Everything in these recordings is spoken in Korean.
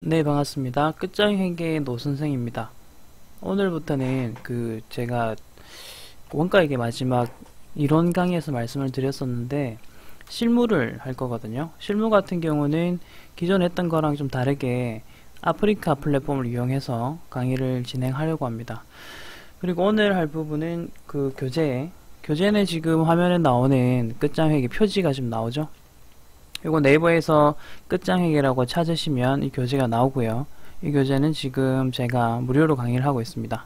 네, 반갑습니다. 끝장회계의 노선생입니다. 오늘부터는 제가 원가에게 마지막 이론 강의에서 말씀을 드렸었는데 실무를 할 거거든요. 실무 같은 경우는 기존에 했던 거랑 좀 다르게 아프리카 플랫폼을 이용해서 강의를 진행하려고 합니다. 그리고 오늘 할 부분은 교재는 지금 화면에 나오는 끝장회계 표지가 지금 나오죠. 이거 네이버에서 끝장회계라고 찾으시면 이 교재가 나오고요. 이 교재는 지금 제가 무료로 강의를 하고 있습니다.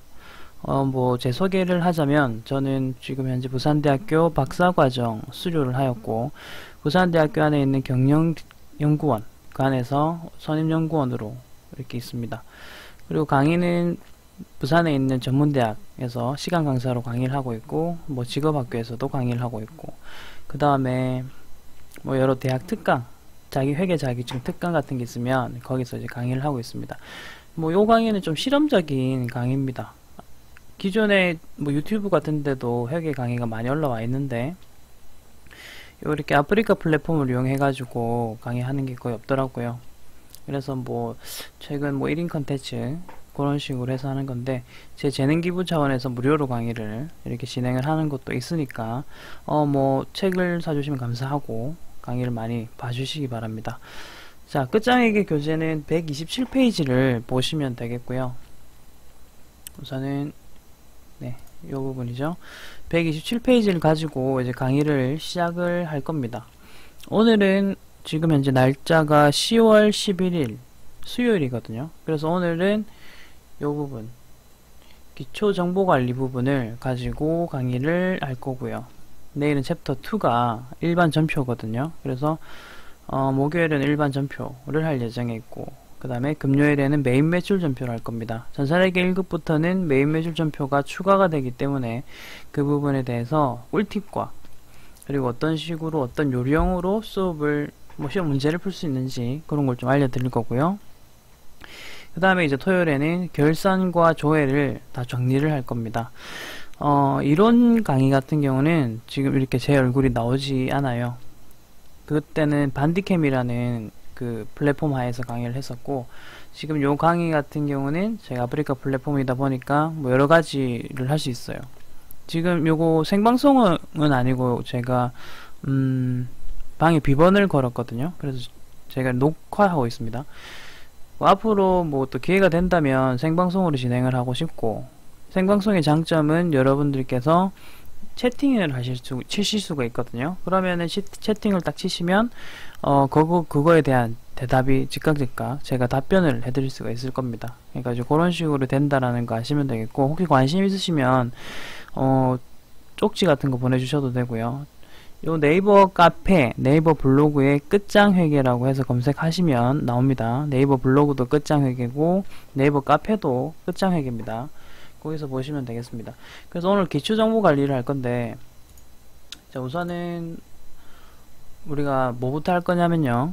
제 소개를 하자면 저는 지금 현재 부산대학교 박사과정 수료를 하였고 부산대학교 안에 있는 경영연구원 그 안에서 선임연구원으로 이렇게 있습니다. 그리고 강의는 부산에 있는 전문대학에서 시간 강사로 강의를 하고 있고 직업학교에서도 강의를 하고 있고 그 다음에 여러 대학 특강, 회계 자격증 특강 같은 게 있으면 거기서 이제 강의를 하고 있습니다. 요 강의는 좀 실험적인 강의입니다. 기존에 유튜브 같은 데도 회계 강의가 많이 올라와 있는데 이렇게 아프리카 플랫폼을 이용해 가지고 강의하는 게 거의 없더라고요. 그래서 최근 1인 컨텐츠 그런 식으로 해서 하는 건데 제 재능 기부 차원에서 무료로 강의를 이렇게 진행을 하는 것도 있으니까 책을 사주시면 감사하고 강의를 많이 봐주시기 바랍니다. 자, 끝장회계 교재는 127페이지를 보시면 되겠고요. 우선은 이 부분이죠. 127페이지를 가지고 이제 강의를 시작을 할 겁니다. 오늘은 지금 현재 날짜가 10월 11일 수요일이거든요. 그래서 오늘은 이 부분 기초정보관리 부분을 가지고 강의를 할 거고요. 내일은 챕터 2가 일반 전표거든요. 그래서 목요일은 일반 전표를 할 예정에 있고 그 다음에 금요일에는 메인 매출 전표를 할 겁니다. 전산회계 1급부터는 메인 매출 전표가 추가가 되기 때문에 그 부분에 대해서 꿀팁과 그리고 어떤 식으로 어떤 요령으로 수업을 시험 문제를 풀 수 있는지 그런 걸 좀 알려드릴 거고요. 그 다음에 이제 토요일에는 결산과 조회를 다 정리를 할 겁니다. 이론 강의 같은 경우는 지금 이렇게 제 얼굴이 나오지 않아요. 그때는 반디캠이라는 그 플랫폼 하에서 강의를 했었고 지금 요 강의 같은 경우는 제가 아프리카 플랫폼이다 보니까 여러 가지를 할 수 있어요. 지금 요거 생방송은 아니고 제가 방에 비번을 걸었거든요. 그래서 제가 녹화하고 있습니다. 앞으로 또 기회가 된다면 생방송으로 진행을 하고 싶고 생방송의 장점은 여러분들께서 채팅을 치실 수가 있거든요. 그러면은 채팅을 딱 치시면 그거에 대한 대답이 즉각 제가 답변을 해드릴 수가 있을 겁니다. 그러니까 그런 식으로 된다라는 거 아시면 되겠고 혹시 관심 있으시면 쪽지 같은 거 보내주셔도 되고요. 요 네이버 카페, 네이버 블로그에 끝장회계라고 해서 검색하시면 나옵니다. 네이버 블로그도 끝장회계고 네이버 카페도 끝장회계입니다. 거기서 보시면 되겠습니다. 그래서 오늘 기초정보 관리를 할 건데 자, 우선은 우리가 뭐부터 할 거냐면요.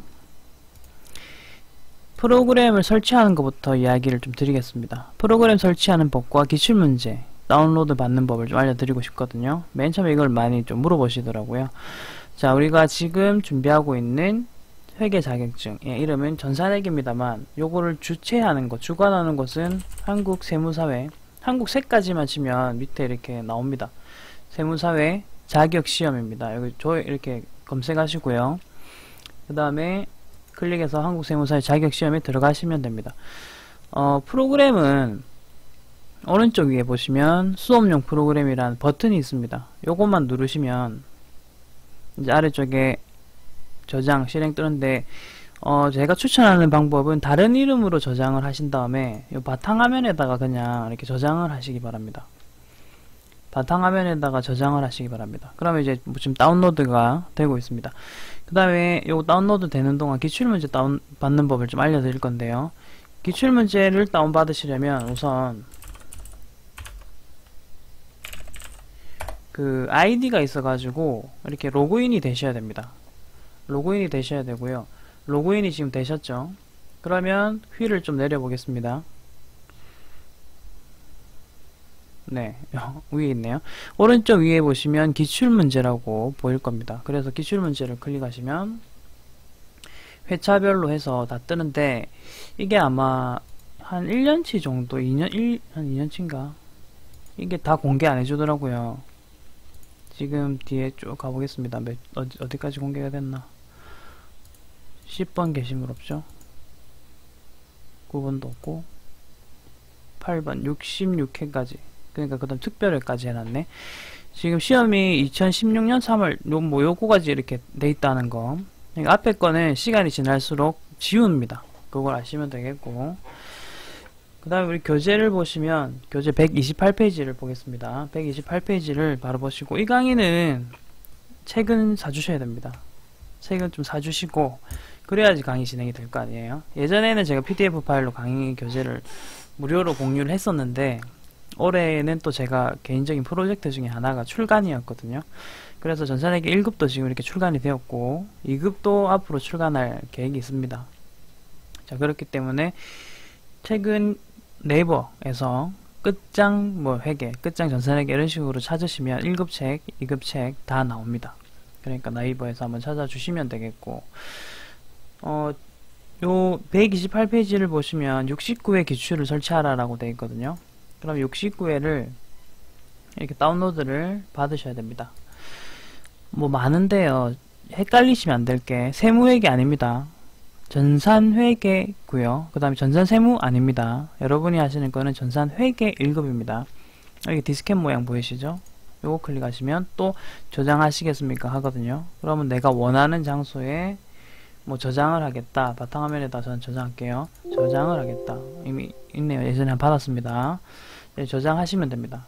프로그램을 설치하는 것부터 이야기를 좀 드리겠습니다. 프로그램 설치하는 법과 기출문제 다운로드 받는 법을 좀 알려드리고 싶거든요. 맨 처음에 이걸 많이 좀 물어보시더라고요. 자, 우리가 지금 준비하고 있는 회계 자격증 이름은 전산회계입니다만 요거를 주최하는 것, 주관하는 것은 한국세무사회 한국세까지만 치면 밑에 이렇게 나옵니다. 세무사회 자격시험입니다. 여기 이렇게 검색하시고요. 그 다음에 클릭해서 한국세무사회 자격시험에 들어가시면 됩니다. 프로그램은 오른쪽 위에 보시면 수업용 프로그램이라는 버튼이 있습니다. 요것만 누르시면 이제 아래쪽에 저장, 실행 뜨는데 제가 추천하는 방법은 다른 이름으로 저장을 하신 다음에 이 바탕화면에다가 그냥 이렇게 저장을 하시기 바랍니다. 바탕화면에다가 저장을 하시기 바랍니다. 그러면 이제 지금 다운로드가 되고 있습니다. 그 다음에 요거 다운로드 되는 동안 기출문제 다운받는 법을 좀 알려드릴 건데요. 기출문제를 다운받으시려면 우선 그 아이디가 있어가지고 이렇게 로그인이 되셔야 됩니다. 로그인이 되셔야 되고요. 로그인이 지금 되셨죠? 그러면 휠을 좀 내려보겠습니다. 네, 위에 있네요. 오른쪽 위에 보시면 기출문제라고 보일 겁니다. 그래서 기출문제를 클릭하시면 회차별로 해서 다 뜨는데 이게 아마 한 1년치 정도, 한 2년치인가? 이게 다 공개 안 해주더라고요. 지금 뒤에 쭉 가보겠습니다. 어디까지 공개가 됐나? 10번 게시물 없죠? 9번도 없고 8번 66회까지, 그러니까 그 다음 특별회까지 해놨네. 지금 시험이 2016년 3월 요거까지 이렇게 돼 있다는 거. 그러니까 앞에 거는 시간이 지날수록 지웁니다. 그걸 아시면 되겠고, 그 다음에 우리 교재를 보시면 교재 128페이지를 보겠습니다. 128페이지를 바로 보시고, 이 강의는 책은 사주셔야 됩니다. 책은 좀 사주시고 그래야지 강의 진행이 될 거 아니에요. 예전에는 제가 PDF 파일로 강의 교재를 무료로 공유를 했었는데, 올해는 또 제가 개인적인 프로젝트 중에 하나가 출간이었거든요. 그래서 전산회계 1급도 지금 이렇게 출간이 되었고 2급도 앞으로 출간할 계획이 있습니다. 자, 그렇기 때문에 책은 네이버에서 끝장 회계, 끝장 전산회계 이런 식으로 찾으시면 1급 책, 2급 책 다 나옵니다. 그러니까 네이버에서 한번 찾아주시면 되겠고, 요 128페이지를 보시면 69회 기출을 설치하라라고 되어 있거든요. 그럼 69회를 이렇게 다운로드를 받으셔야 됩니다. 뭐 많은데요, 헷갈리시면 안 될 게 세무회계 아닙니다. 전산회계고요. 그 다음에 전산세무 아닙니다. 여러분이 하시는 거는 전산회계 1급입니다. 여기 디스켓 모양 보이시죠? 요거 클릭하시면 또 저장하시겠습니까 하거든요. 그러면 내가 원하는 장소에 뭐 저장을 하겠다, 바탕화면에다 저는 저장할게요. 저장을 하겠다, 이미 있네요. 예전에 받았습니다. 네, 저장하시면 됩니다.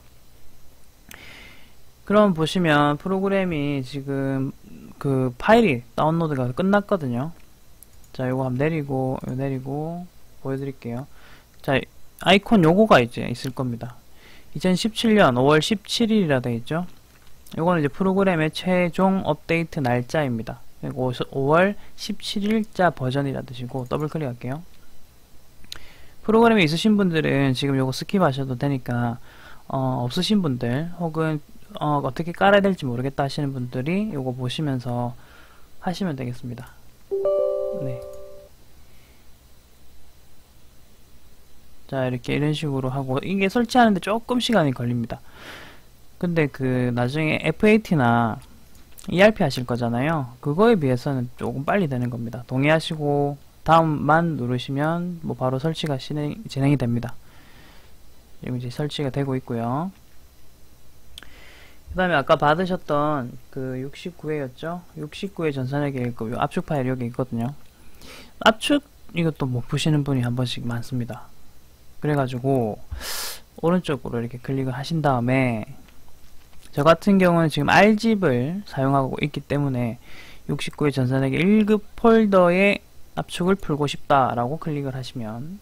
그럼 보시면 프로그램이 지금 그 파일이 다운로드가 끝났거든요. 자, 요거 한번 내리고 보여드릴게요. 자, 아이콘 요거가 이제 있을 겁니다. 2017년 5월 17일이라 되어 있죠. 요거는 이제 프로그램의 최종 업데이트 날짜입니다. 그리고 5월 17일자 버전이라 뜻이고, 더블 클릭할게요. 프로그램에 있으신 분들은 지금 요거 스킵하셔도 되니까, 없으신 분들 혹은 어떻게 깔아야 될지 모르겠다 하시는 분들이 요거 보시면서 하시면 되겠습니다. 네. 자, 이렇게 이런 식으로 하고, 이게 설치하는데 조금 시간이 걸립니다. 근데 나중에 FAT나 ERP 하실 거잖아요. 그거에 비해서는 조금 빨리 되는 겁니다. 동의하시고 다음만 누르시면 뭐 바로 설치가 진행이 됩니다. 지금 이제 설치가 되고 있고요. 그 다음에 아까 받으셨던 그 69회였죠? 69회 전산회계 1급 압축 파일 여기 있거든요. 압축 이것도 못 푸시는 분이 한 번씩 많습니다. 그래가지고 오른쪽으로 이렇게 클릭을 하신 다음에, 저 같은 경우는 지금 R집을 사용하고 있기 때문에 69회 전산회계 1급 폴더에 압축을 풀고 싶다라고 클릭을 하시면,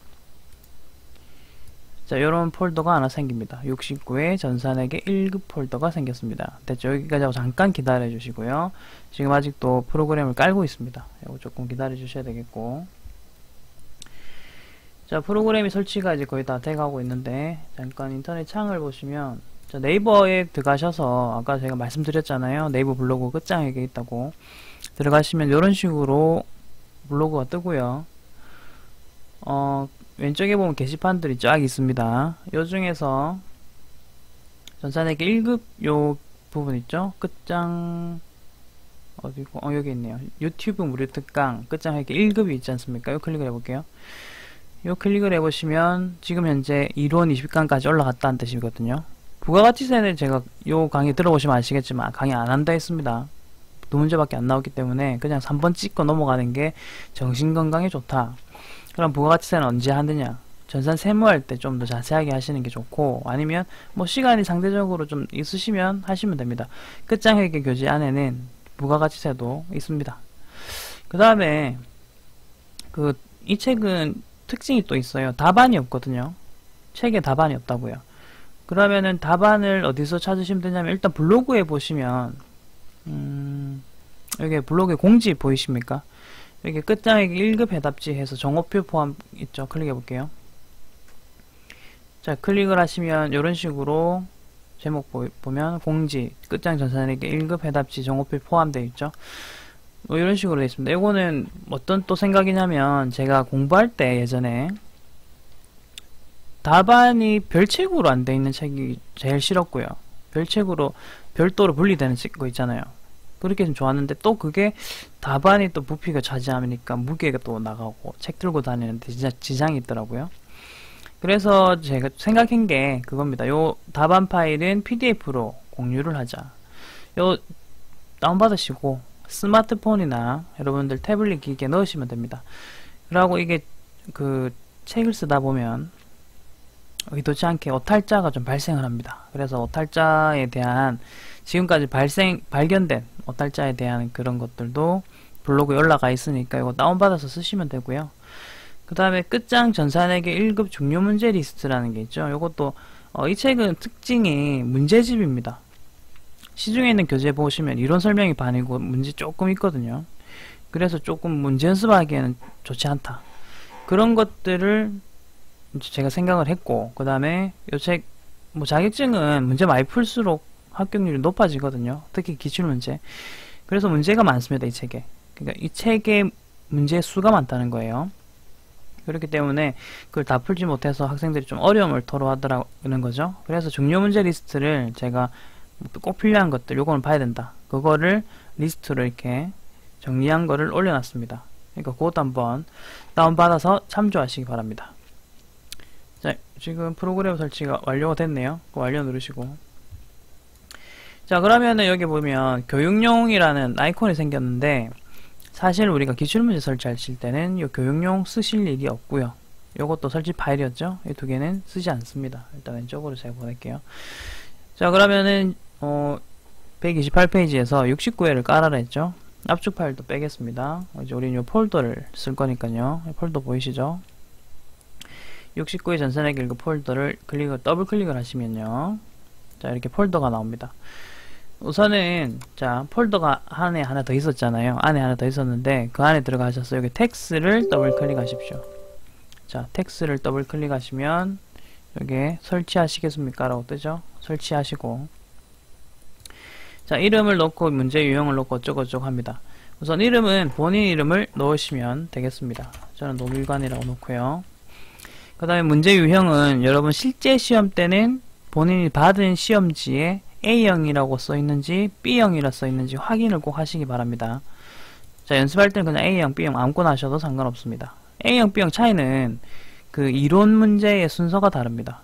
자, 이런 폴더가 하나 생깁니다. 69회 전산회계 1급 폴더가 생겼습니다. 됐죠? 여기까지 하고 잠깐 기다려 주시고요. 지금 아직도 프로그램을 깔고 있습니다. 이거 조금 기다려 주셔야 되겠고, 자, 프로그램이 설치가 이제 거의 다 돼가고 있는데, 잠깐 인터넷 창을 보시면, 자, 네이버에 들어가셔서 아까 제가 말씀드렸잖아요. 네이버 블로그 끝장에게 있다고. 들어가시면 이런 식으로 블로그가 뜨고요. 왼쪽에 보면 게시판들이 쫙 있습니다. 요 중에서 전산회계 1급 요 부분 있죠? 끝장 어디고? 여기 있네요. 유튜브 무료 특강 끝장회계 1급이 있지 않습니까? 요 클릭을 해볼게요. 요 클릭을 해보시면 지금 현재 1원 20강까지 올라갔다는 뜻이거든요. 부가가치세는 제가 요 강의 들어보시면 아시겠지만 강의 안 한다 했습니다. 두 문제밖에 안 나왔기 때문에 그냥 3번 찍고 넘어가는 게 정신건강에 좋다. 그럼 부가가치세는 언제 하느냐? 전산 세무할 때 좀 더 자세하게 하시는 게 좋고, 아니면 뭐 시간이 상대적으로 좀 있으시면 하시면 됩니다. 끝장회계 교재 안에는 부가가치세도 있습니다. 그 다음에 이 책은 특징이 또 있어요. 답안이 없거든요. 책에 답안이 없다고요. 그러면은 답안을 어디서 찾으시면 되냐면, 일단 블로그에 보시면 여기 블로그에 공지 보이십니까? 여기 끝장회계 1급 해답지 해서 정오표 포함 있죠? 클릭해 볼게요. 자, 클릭을 하시면 이런 식으로 제목 보면 공지 끝장 전산회계 1급 해답지 정오표 포함되어 있죠? 뭐 이런 식으로 되어 있습니다. 이거는 어떤 또 생각이냐면 제가 공부할 때 예전에 답안이 별책으로 안 돼 있는 책이 제일 싫었고요. 별책으로 별도로 분리되는 거 있잖아요. 그렇게 좀 좋았는데 또 그게 답안이 또 부피가 차지하니까 무게가 또 나가고 책 들고 다니는데 진짜 지장이 있더라고요. 그래서 제가 생각한 게 그겁니다. 요 답안 파일은 PDF로 공유를 하자. 요 다운받으시고 스마트폰이나 여러분들 태블릿 기기에 넣으시면 됩니다. 그리고 이게 그 책을 쓰다 보면 의도치 않게 오탈자가 좀 발생을 합니다. 그래서 오탈자에 대한 지금까지 발견된 오탈자에 대한 그런 것들도 블로그에 올라가 있으니까 이거 다운받아서 쓰시면 되고요. 그 다음에 끝장 전산에게 1급 중요 문제 리스트라는 게 있죠. 이것도 이 책은 특징이 문제집입니다. 시중에 있는 교재 보시면 이론 설명이 반이고 문제 조금 있거든요. 그래서 조금 문제 연습하기에는 좋지 않다. 그런 것들을 제가 생각을 했고, 그 다음에 이 책, 뭐 자격증은 문제 많이 풀수록 합격률이 높아지거든요. 특히 기출문제. 그래서 문제가 많습니다, 이 책에. 그러니까 이 책의 문제 수가 많다는 거예요. 그렇기 때문에 그걸 다 풀지 못해서 학생들이 좀 어려움을 토로하더라는 거죠. 그래서 중요 문제 리스트를 제가 꼭 필요한 것들, 요거는 봐야 된다. 그거를 리스트로 이렇게 정리한 거를 올려놨습니다. 그러니까 그것도 한번 다운받아서 참조하시기 바랍니다. 자, 지금 프로그램 설치가 완료가 됐네요. 완료 누르시고. 자, 그러면은 여기 보면 교육용이라는 아이콘이 생겼는데 사실 우리가 기출문제 설치하실 때는 이 교육용 쓰실 일이 없고요. 요것도 설치 파일이었죠. 이 두 개는 쓰지 않습니다. 일단 왼쪽으로 제가 보낼게요. 자, 그러면은 128페이지에서 69회를 깔아라 했죠. 압축 파일도 빼겠습니다. 이제 우리는 요 폴더를 쓸 거니까요. 폴더 보이시죠? 69회 전산의 길그 폴더를 더블 클릭을 하시면요. 자, 이렇게 폴더가 나옵니다. 우선은, 자, 폴더가 안에 하나 더 있었잖아요. 안에 하나 더 있었는데, 그 안에 들어가셔서 여기 텍스를 더블 클릭하십시오. 자, 텍스를 더블 클릭하시면, 여기에 설치하시겠습니까? 라고 뜨죠? 설치하시고, 자, 이름을 넣고 문제 유형을 넣고 어쩌고저쩌고 합니다. 우선 이름은 본인 이름을 넣으시면 되겠습니다. 저는 노밀관이라고 놓고요. 그 다음에 문제 유형은 여러분 실제 시험 때는 본인이 받은 시험지에 A형이라고 써있는지 B형이라 써있는지 확인을 꼭 하시기 바랍니다. 자, 연습할 때는 그냥 A형, B형 아무거나 하셔도 상관없습니다. A형, B형 차이는 그 이론 문제의 순서가 다릅니다.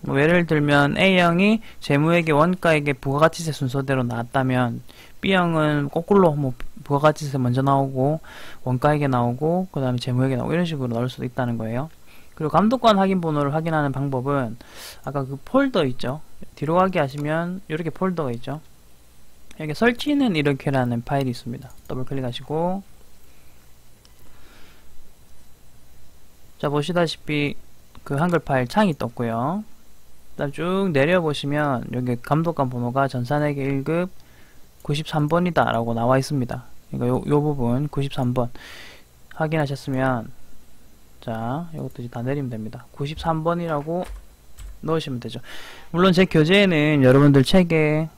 뭐 예를 들면 A형이 재무회계 원가액의 부가가치세 순서대로 나왔다면 B형은 거꾸로 뭐 부가가치세 먼저 나오고 원가액에 나오고 그 다음에 재무회계 나오고 이런 식으로 나올 수도 있다는 거예요. 그리고 감독관 확인 번호를 확인하는 방법은 아까 그 폴더 있죠. 뒤로 가기 하시면 이렇게 폴더가 있죠. 여기 설치는 이렇게라는 파일이 있습니다. 더블 클릭하시고 자, 보시다시피 그 한글 파일 창이 떴고요. 그다음 쭉 내려보시면 여기 감독관 번호가 전산회계 1급 93번이다 라고 나와 있습니다. 그러니까 요 부분 93번 확인하셨으면 자, 이것도 이제 다 내리면 됩니다. 93번이라고 넣으시면 되죠. 물론 제 교재에는 여러분들 책에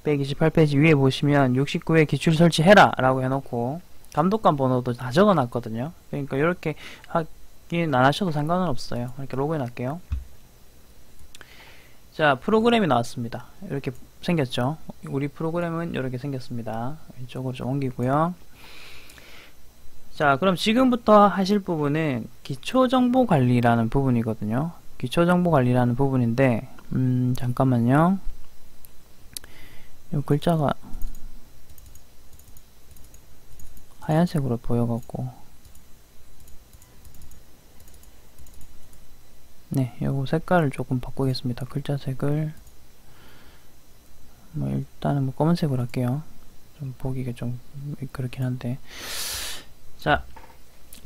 128페이지 위에 보시면 69회 기출 설치해라 라고 해놓고 감독관 번호도 다 적어놨거든요. 그러니까 이렇게 확인 안 하셔도 상관은 없어요. 이렇게 로그인 할게요. 자, 프로그램이 나왔습니다. 이렇게 생겼죠. 우리 프로그램은 이렇게 생겼습니다. 왼쪽으로 좀 옮기고요. 자, 그럼 지금부터 하실 부분은 기초정보관리라는 부분이거든요. 기초정보관리라는 부분인데 잠깐만요. 이 글자가 하얀색으로 보여갖고 네, 요거 색깔을 조금 바꾸겠습니다. 글자 색을 뭐 일단은 뭐 검은색으로 할게요. 좀 보기가 좀 그렇긴 한데 자,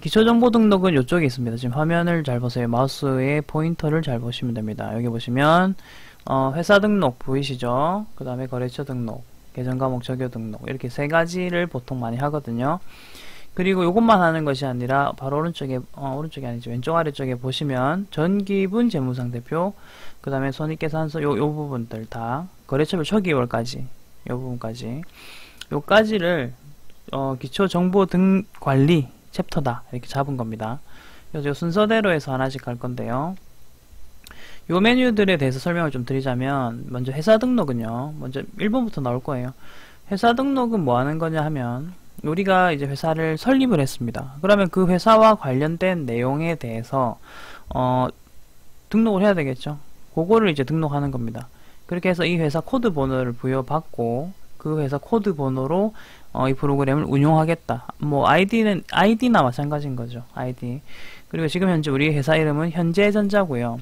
기초정보 등록은 이쪽에 있습니다. 지금 화면을 잘 보세요. 마우스의 포인터를 잘 보시면 됩니다. 여기 보시면 회사 등록 보이시죠? 그 다음에 거래처 등록, 계정과목 적용 등록 이렇게 세 가지를 보통 많이 하거든요. 그리고 이것만 하는 것이 아니라 바로 오른쪽에 오른쪽이 아니죠. 왼쪽 아래쪽에 보시면 전기분 재무상대표, 그 다음에 손익계산서 요 부분들 다 거래처별 초기월까지 요 부분까지 요까지를 기초 정보 등 관리 챕터다 이렇게 잡은 겁니다. 그래서 이 순서대로 해서 하나씩 갈 건데요. 요 메뉴들에 대해서 설명을 좀 드리자면, 먼저 회사 등록은요, 먼저 1번부터 나올 거예요. 회사 등록은 뭐 하는 거냐 하면, 우리가 이제 회사를 설립을 했습니다. 그러면 그 회사와 관련된 내용에 대해서 등록을 해야 되겠죠. 그거를 이제 등록하는 겁니다. 그렇게 해서 이 회사 코드 번호를 부여받고 그 회사 코드 번호로 이 프로그램을 운용하겠다. 뭐 아이디나 마찬가지인 거죠. 아이디. 그리고 지금 현재 우리 회사 이름은 현재전자고요.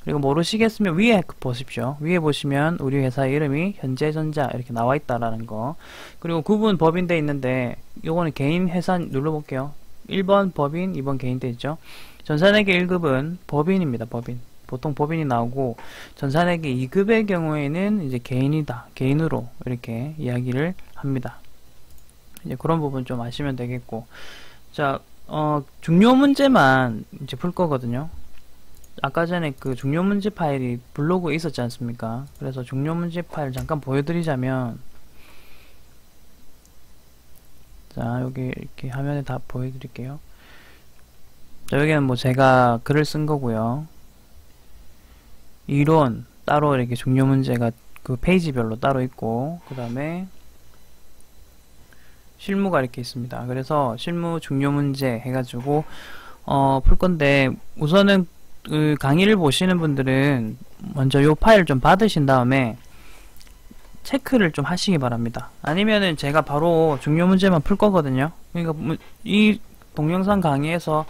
그리고 모르시겠으면 위에 보십시오. 위에 보시면 우리 회사 이름이 현재전자 이렇게 나와 있다라는 거. 그리고 구분 법인 돼 있는데 요거는 개인 회사 눌러볼게요. 1번 법인, 2번 개인 돼 있죠. 전산회계 1급은 법인입니다. 법인. 보통 법인이 나오고 전산회계 2급의 경우에는 이제 개인이다. 개인으로 이렇게 이야기를 합니다. 이제 그런 부분 좀 아시면 되겠고. 자, 중요 문제만 이제 풀 거거든요. 아까 전에 그 중요 문제 파일이 블로그에 있었지 않습니까? 그래서 중요 문제 파일 잠깐 보여드리자면, 자, 여기 이렇게 화면에 다 보여드릴게요. 자, 여기는 뭐 제가 글을 쓴 거고요. 이론 따로 이렇게 중요 문제가 그 페이지별로 따로 있고, 그 다음에 실무가 이렇게 있습니다. 그래서 실무 중요 문제 해가지고 풀 건데, 우선은 그 강의를 보시는 분들은 먼저 요 파일 좀 받으신 다음에 체크를 좀 하시기 바랍니다. 아니면은 제가 바로 중요 문제만 풀 거거든요. 그러니까 이 동영상 강의에서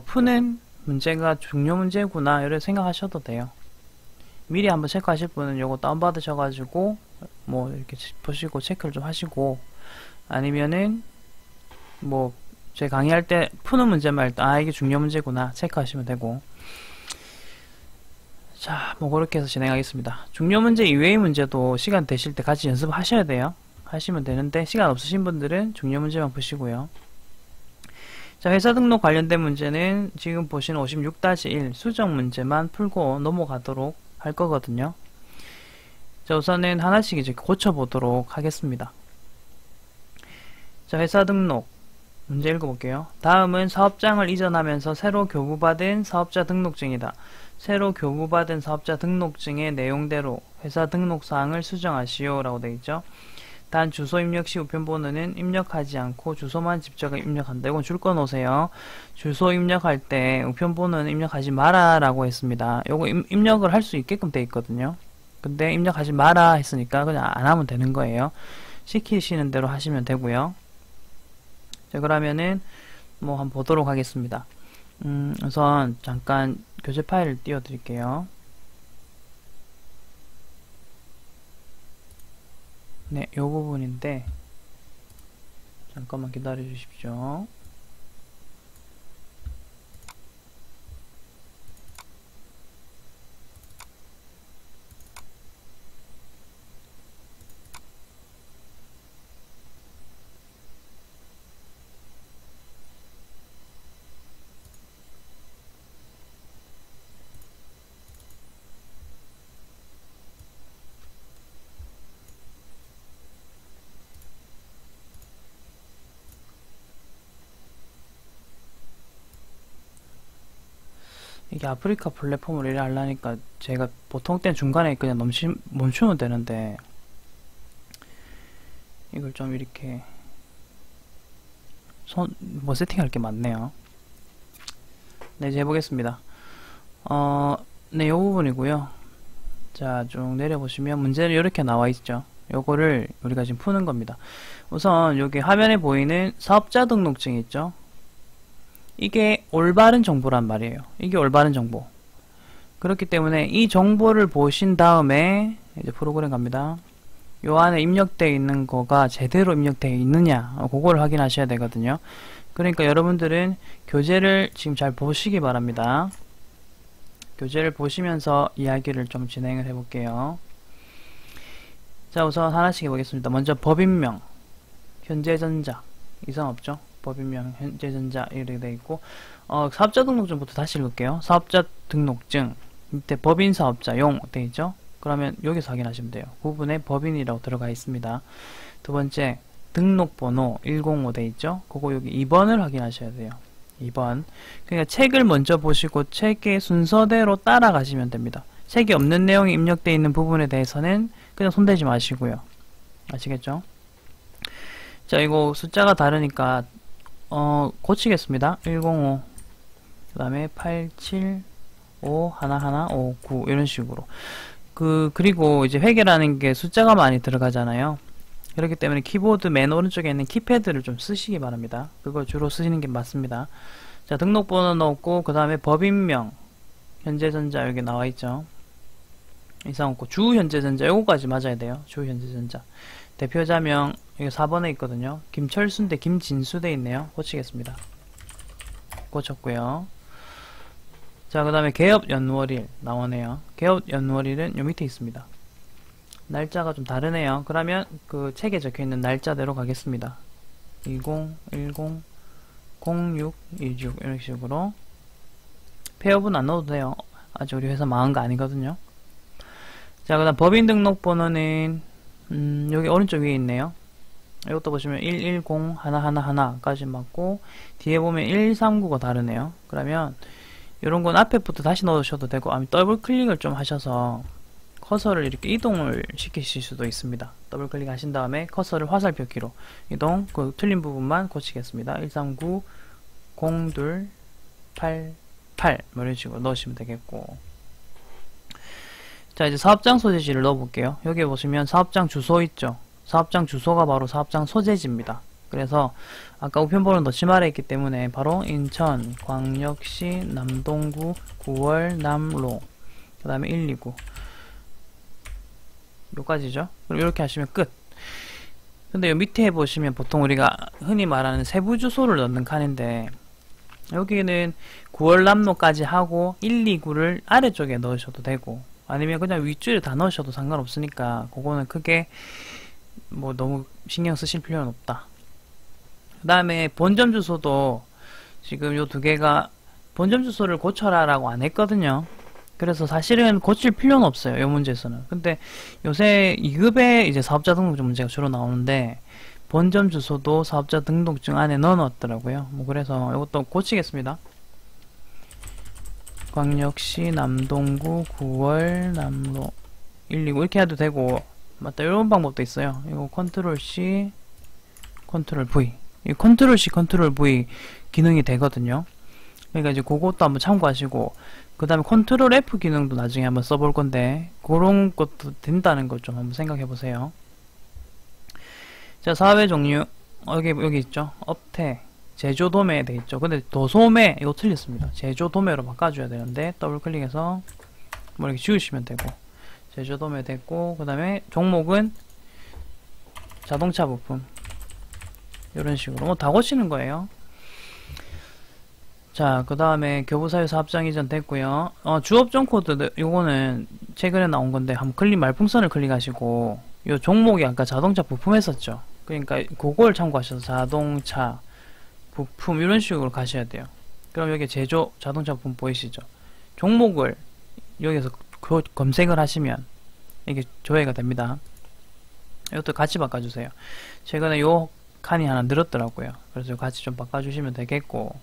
푸는 문제가 중요 문제구나 이렇게 생각하셔도 돼요. 미리 한번 체크하실 분은 요거 다운받으셔가지고 뭐 이렇게 보시고 체크를 좀 하시고, 아니면은 뭐 제 강의할 때 푸는 문제만 일단 이게 중요 문제구나 체크하시면 되고. 자, 뭐 그렇게 해서 진행하겠습니다. 중요 문제 이외의 문제도 시간 되실 때 같이 연습하셔야 돼요. 하시면 되는데 시간 없으신 분들은 중요 문제만 푸시고요. 자, 회사 등록 관련된 문제는 지금 보시는 56-1 수정 문제만 풀고 넘어가도록 할 거거든요. 자, 우선은 하나씩 이제 고쳐보도록 하겠습니다. 자, 회사 등록 문제 읽어볼게요. 다음은 사업장을 이전하면서 새로 교부받은 사업자 등록증이다. 새로 교부받은 사업자 등록증의 내용대로 회사 등록사항을 수정하시오 라고 되어 있죠. 단 주소 입력 시 우편번호는 입력하지 않고 주소만 직접 입력한다. 이건 줄 거 놓으세요. 주소 입력할 때 우편번호는 입력하지 마라 라고 했습니다. 요거 입력을 할 수 있게끔 되어 있거든요. 근데 입력하지 마라 했으니까 그냥 안 하면 되는 거예요. 시키시는 대로 하시면 되고요. 자, 그러면은 뭐 한번 보도록 하겠습니다. 우선 잠깐 교재 파일을 띄워 드릴게요. 네, 요 부분인데 잠깐만 기다려 주십시오. 이게 아프리카 플랫폼을 이래 하려니까 제가 보통 땐 중간에 그냥 멈추면 되는데 이걸 좀 이렇게 뭐 세팅할 게 많네요. 네, 이제 해보겠습니다. 네, 요 부분이고요. 자, 쭉 내려보시면 문제는 이렇게 나와 있죠. 요거를 우리가 지금 푸는 겁니다. 우선 여기 화면에 보이는 사업자 등록증 있죠. 이게 올바른 정보란 말이에요. 이게 올바른 정보. 그렇기 때문에 이 정보를 보신 다음에 이제 프로그램 갑니다. 요 안에 입력되어 있는 거가 제대로 입력되어 있느냐, 그걸 확인하셔야 되거든요. 그러니까 여러분들은 교재를 지금 잘 보시기 바랍니다. 교재를 보시면서 이야기를 좀 진행을 해볼게요. 자, 우선 하나씩 해보겠습니다. 먼저 법인명, 현재전자, 이상 없죠? 법인명, 현재전자 이렇게 되어 있고, 사업자 등록증부터 다시 읽을게요. 사업자 등록증 밑에 법인사업자용 되어 있죠? 그러면 여기서 확인하시면 돼요. 부분에 법인이라고 들어가 있습니다. 두 번째, 등록번호 105 돼 있죠? 그거 여기 2번을 확인하셔야 돼요. 2번. 그러니까 책을 먼저 보시고 책의 순서대로 따라가시면 됩니다. 책이 없는 내용이 입력되어 있는 부분에 대해서는 그냥 손대지 마시고요. 아시겠죠? 자, 이거 숫자가 다르니까 고치겠습니다. 105 그 다음에 875 1159 이런 식으로. 그리고 이제 회계라는 게 숫자가 많이 들어가잖아요. 그렇기 때문에 키보드 맨 오른쪽에 있는 키패드를 좀 쓰시기 바랍니다. 그걸 주로 쓰시는 게 맞습니다. 자, 등록번호 넣고 그 다음에 법인명 현재전자 여기 나와있죠. 이상 없고 주현재전자 요거까지 맞아야 돼요. 주현재전자 대표자명 여기 4번에 있거든요. 김철수인데 김진수 돼 있네요. 고치겠습니다. 고쳤고요. 자, 그 다음에 개업 연월일 나오네요. 개업 연월일은 요 밑에 있습니다. 날짜가 좀 다르네요. 그러면 그 책에 적혀있는 날짜대로 가겠습니다. 20, 10, 06, 26 이런 식으로. 폐업은 안 넣어도 돼요. 아직 우리 회사 망한 거 아니거든요. 자, 그 다음 법인 등록번호는 여기 오른쪽 위에 있네요. 이것도 보시면 110 1111까지 맞고 뒤에 보면 139가 다르네요. 그러면 이런 건 앞에부터 다시 넣으셔도 되고 아니면 더블 클릭을 좀 하셔서 커서를 이렇게 이동을 시키실 수도 있습니다. 더블 클릭 하신 다음에 커서를 화살표 키로 이동, 그 틀린 부분만 고치겠습니다. 139 02 88 뭐 이런 식으로 넣으시면 되겠고. 자, 이제 사업장 소재지를 넣어볼게요. 여기 보시면 사업장 주소 있죠. 사업장 주소가 바로 사업장 소재지입니다. 그래서 아까 우편번호 넣지 말아 있기 때문에 바로 인천 광역시 남동구 9월 남로 그 다음에 129 요까지죠. 그럼 이렇게 하시면 끝. 근데 요 밑에 보시면 보통 우리가 흔히 말하는 세부 주소를 넣는 칸인데 여기는 9월 남로까지 하고 129를 아래쪽에 넣으셔도 되고 아니면 그냥 윗줄에 다 넣으셔도 상관없으니까 그거는 크게 뭐 너무 신경 쓰실 필요는 없다. 그 다음에 본점 주소도 지금 요 두 개가 본점 주소를 고쳐라 라고 안 했거든요. 그래서 사실은 고칠 필요는 없어요. 요 문제에서는. 근데 요새 2급에 이제 사업자 등록증 문제가 주로 나오는데 본점 주소도 사업자 등록증 안에 넣어놨더라고요. 뭐 그래서 이것도 고치겠습니다. 광역시 남동구 9월 남로 129 이렇게 해도 되고 맞다 이런 방법도 있어요. 이거 컨트롤 C 컨트롤 V 이 컨트롤 C 컨트롤 V 기능이 되거든요. 그러니까 이제 그것도 한번 참고하시고 그 다음에 컨트롤 F 기능도 나중에 한번 써볼 건데 그런 것도 된다는 걸 좀 한번 생각해 보세요. 자, 사업의 종류 여기 있죠. 업태 제조도매 돼 있죠. 근데 도소매 이거 틀렸습니다. 제조도매로 바꿔줘야 되는데 더블 클릭해서 뭐 이렇게 지우시면 되고 제조도매 됐고 그 다음에 종목은 자동차 부품 이런 식으로 뭐 다 고치는 거예요. 자, 그 다음에 교부사유 사업장 이전 됐고요. 주업종 코드 요거는 최근에 나온 건데 한번 말풍선을 클릭하시고 요 종목이 아까 자동차 부품 했었죠. 그러니까 그걸 참고하셔서 자동차 부품 이런 식으로 가셔야 돼요. 그럼 여기 제조 자동차 부품 보이시죠? 종목을 여기서 검색을 하시면 이게 조회가 됩니다. 이것도 같이 바꿔주세요. 최근에 요 칸이 하나 늘었더라고요. 그래서 같이 좀 바꿔주시면 되겠고.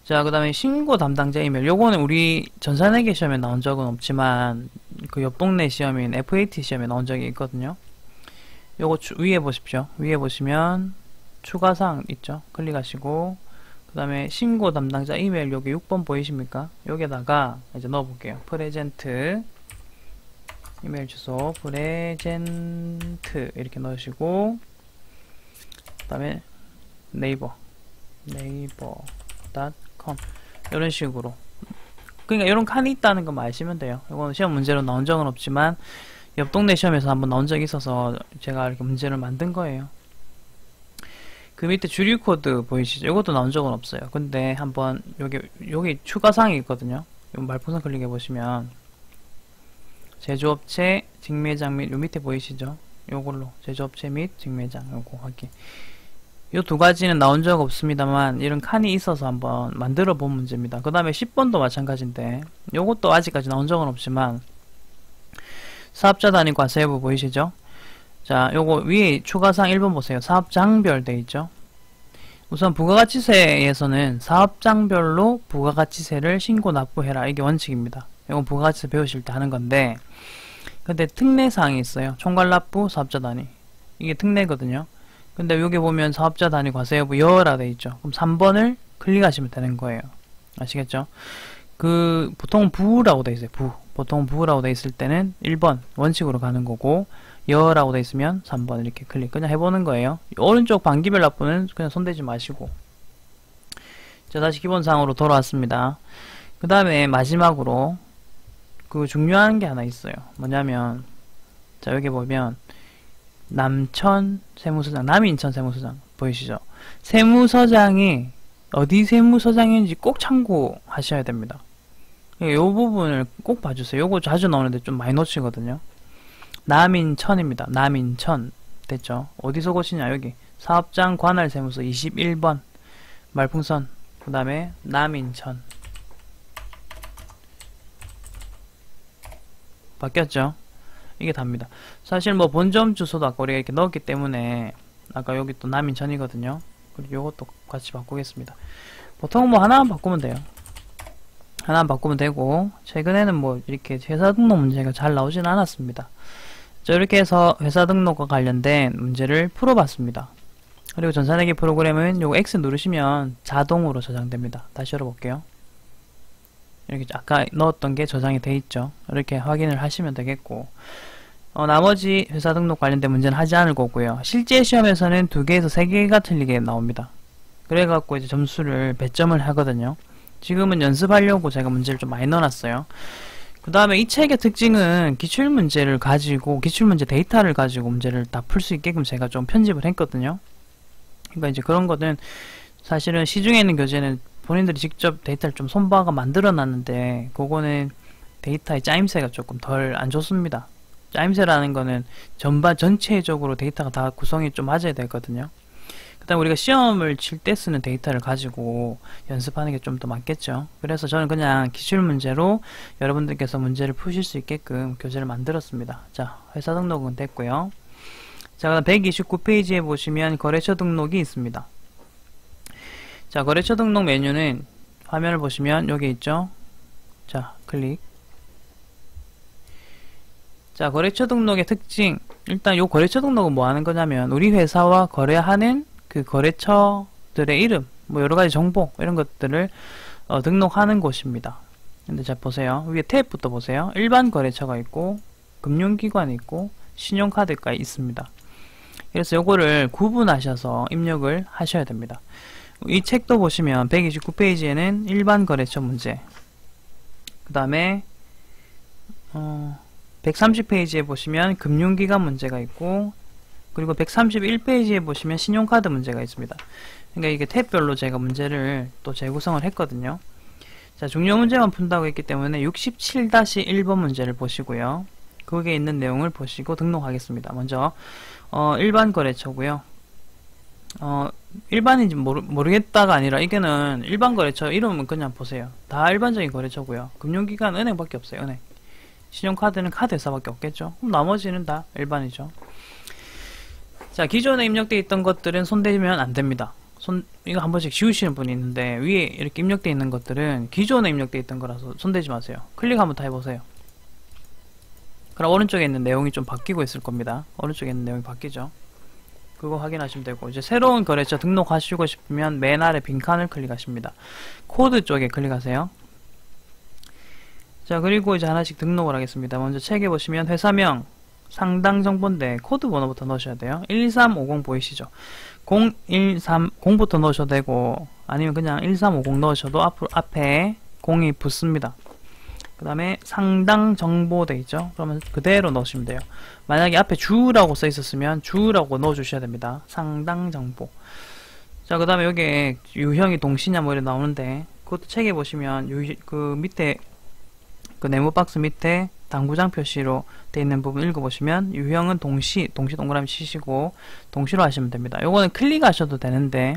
자, 그 다음에 신고 담당자 이메일. 요거는 우리 전산회계 시험에 나온 적은 없지만 그 옆 동네 시험인 FAT 시험에 나온 적이 있거든요. 요거 위에 보십시오. 위에 보시면 추가사항 있죠. 클릭하시고 그 다음에 신고 담당자 이메일 여기 6번 보이십니까? 여기다가 이제 넣어볼게요. 프레젠트 이메일 주소 프레젠트 이렇게 넣으시고 그 다음에 네이버 닷컴 이런 식으로 그러니까 이런 칸이 있다는 거 아시면 돼요. 이거는 시험 문제로 나온 적은 없지만 옆 동네 시험에서 한번 나온 적이 있어서 제가 이렇게 문제를 만든 거예요. 그 밑에 주류 코드 보이시죠? 이것도 나온 적은 없어요. 근데 한번 여기 추가사항이 있거든요. 요 말풍선 클릭해 보시면 제조업체 직매장 및 요 밑에 보이시죠? 요걸로 제조업체 및 직매장 요거 확인. 요 두 가지는 나온 적 없습니다만 이런 칸이 있어서 한번 만들어 본 문제입니다. 그 다음에 10번도 마찬가지인데 요것도 아직까지 나온 적은 없지만 사업자 단위 과세부 보이시죠? 자, 요거 위에 추가사항 1번 보세요. 사업장별 돼 있죠. 우선 부가가치세에서는 사업장별로 부가가치세를 신고 납부해라. 이게 원칙입니다. 이건 부가가치세 배우실 때 하는 건데, 근데 특례사항이 있어요. 총괄납부 사업자 단위. 이게 특례거든요. 근데 여기 보면 사업자 단위 과세 여부 여라 돼 있죠. 그럼 3번을 클릭하시면 되는 거예요. 아시겠죠? 보통 부라고 돼 있어요. 보통 부라고 돼 있을 때는 1번 원칙으로 가는 거고, 여라고 돼 있으면 3번 이렇게 클릭 그냥 해보는 거예요. 오른쪽 반기별 납부는 그냥 손대지 마시고. 자, 다시 기본사항으로 돌아왔습니다. 그 다음에 마지막으로 중요한 게 하나 있어요. 뭐냐면, 자, 여기 보면 남천 세무서장, 남인천 세무서장 보이시죠? 세무서장이 어디 세무서장인지 꼭 참고하셔야 됩니다. 이 부분을 꼭 봐주세요. 요거 자주 나오는데 좀 많이 놓치거든요. 남인천입니다. 남인천 됐죠? 어디서 고치냐? 여기 사업장 관할 세무서 21번 말풍선, 그 다음에 남인천 바뀌었죠? 이게 답니다. 사실 뭐 본점 주소도 아까 우리가 이렇게 넣었기 때문에 아까 여기 또 남인천이거든요. 그리고 요것도 같이 바꾸겠습니다. 보통 뭐 하나만 바꾸면 돼요. 하나만 바꾸면 되고, 최근에는 뭐 이렇게 회사 등록 문제가 잘 나오진 않았습니다. 자, 이렇게 해서 회사 등록과 관련된 문제를 풀어봤습니다. 그리고 전산회계 프로그램은 요거 X 누르시면 자동으로 저장됩니다. 다시 열어볼게요. 이렇게 아까 넣었던 게 저장이 돼 있죠. 이렇게 확인을 하시면 되겠고, 나머지 회사 등록 관련된 문제는 하지 않을 거고요. 실제 시험에서는 2개에서 3개가 틀리게 나옵니다. 그래갖고 이제 점수를 배점을 하거든요. 지금은 연습하려고 제가 문제를 좀 많이 넣어놨어요. 그 다음에 이 책의 특징은 기출문제를 가지고, 기출문제 데이터를 가지고 문제를 다 풀 수 있게끔 제가 좀 편집을 했거든요. 그러니까 이제 그런 거는 사실은 시중에 있는 교재는 본인들이 직접 데이터를 좀 손봐가 만들어 놨는데, 그거는 데이터의 짜임새가 조금 덜 안 좋습니다. 짜임새라는 거는 전체적으로 데이터가 다 구성이 좀 맞아야 되거든요. 그 다음에 우리가 시험을 칠 때 쓰는 데이터를 가지고 연습하는 게 좀 더 맞겠죠. 그래서 저는 그냥 기출문제로 여러분들께서 문제를 푸실 수 있게끔 교재를 만들었습니다. 자, 회사 등록은 됐고요. 자, 그다음 129페이지에 보시면 거래처 등록이 있습니다. 자, 거래처 등록 메뉴는 화면을 보시면 여기 있죠. 자, 클릭. 자, 거래처 등록의 특징. 일단 요 거래처 등록은 뭐 하는 거냐면, 우리 회사와 거래하는 그 거래처들의 이름, 뭐 여러가지 정보, 이런 것들을 등록하는 곳입니다. 근데 자, 보세요. 위에 탭부터 보세요. 일반 거래처가 있고, 금융기관이 있고, 신용카드가 있습니다. 그래서 요거를 구분하셔서 입력을 하셔야 됩니다. 이 책도 보시면 129페이지에는 일반 거래처 문제, 그 다음에 130페이지에 보시면 금융기관 문제가 있고, 그리고 131페이지에 보시면 신용카드 문제가 있습니다. 그러니까 이게 탭별로 제가 문제를 또 재구성을 했거든요. 자, 중요 문제만 푼다고 했기 때문에 67-1번 문제를 보시고요. 거기에 있는 내용을 보시고 등록하겠습니다. 먼저 일반 거래처고요. 일반인지 모르겠다가 아니라, 이게는 일반 거래처 이름은 그냥 보세요. 다 일반적인 거래처고요. 금융기관 은행밖에 없어요. 은행. 신용카드는 카드 회사밖에 없겠죠. 그럼 나머지는 다 일반이죠. 자, 기존에 입력되어 있던 것들은 손대면 안 됩니다. 이거 한 번씩 지우시는 분이 있는데, 위에 이렇게 입력되어 있는 것들은 기존에 입력되어 있던 거라서 손대지 마세요. 클릭 한번 다 해보세요. 그럼 오른쪽에 있는 내용이 좀 바뀌고 있을 겁니다. 오른쪽에 있는 내용이 바뀌죠. 그거 확인하시면 되고, 이제 새로운 거래처 등록하시고 싶으면 맨 아래 빈칸을 클릭하십니다. 코드 쪽에 클릭하세요. 자, 그리고 이제 하나씩 등록을 하겠습니다. 먼저 책에 보시면 회사명, 상당 정보인데 코드 번호부터 넣으셔야 돼요. 1350 보이시죠? 0130부터 넣으셔도 되고, 아니면 그냥 1350 넣으셔도 앞에 0이 붙습니다. 그 다음에 상당 정보 돼 있죠? 그러면 그대로 넣으시면 돼요. 만약에 앞에 주라고 써 있었으면 주라고 넣어주셔야 됩니다. 상당 정보. 자, 그 다음에 여기에 유형이 동시냐 뭐 이렇게 나오는데, 그것도 책에 보시면 그 밑에 그 네모 박스 밑에 당구장 표시로 되어 있는 부분 읽어보시면, 유형은 동시 동그라미 치시고 동시로 하시면 됩니다. 요거는 클릭하셔도 되는데,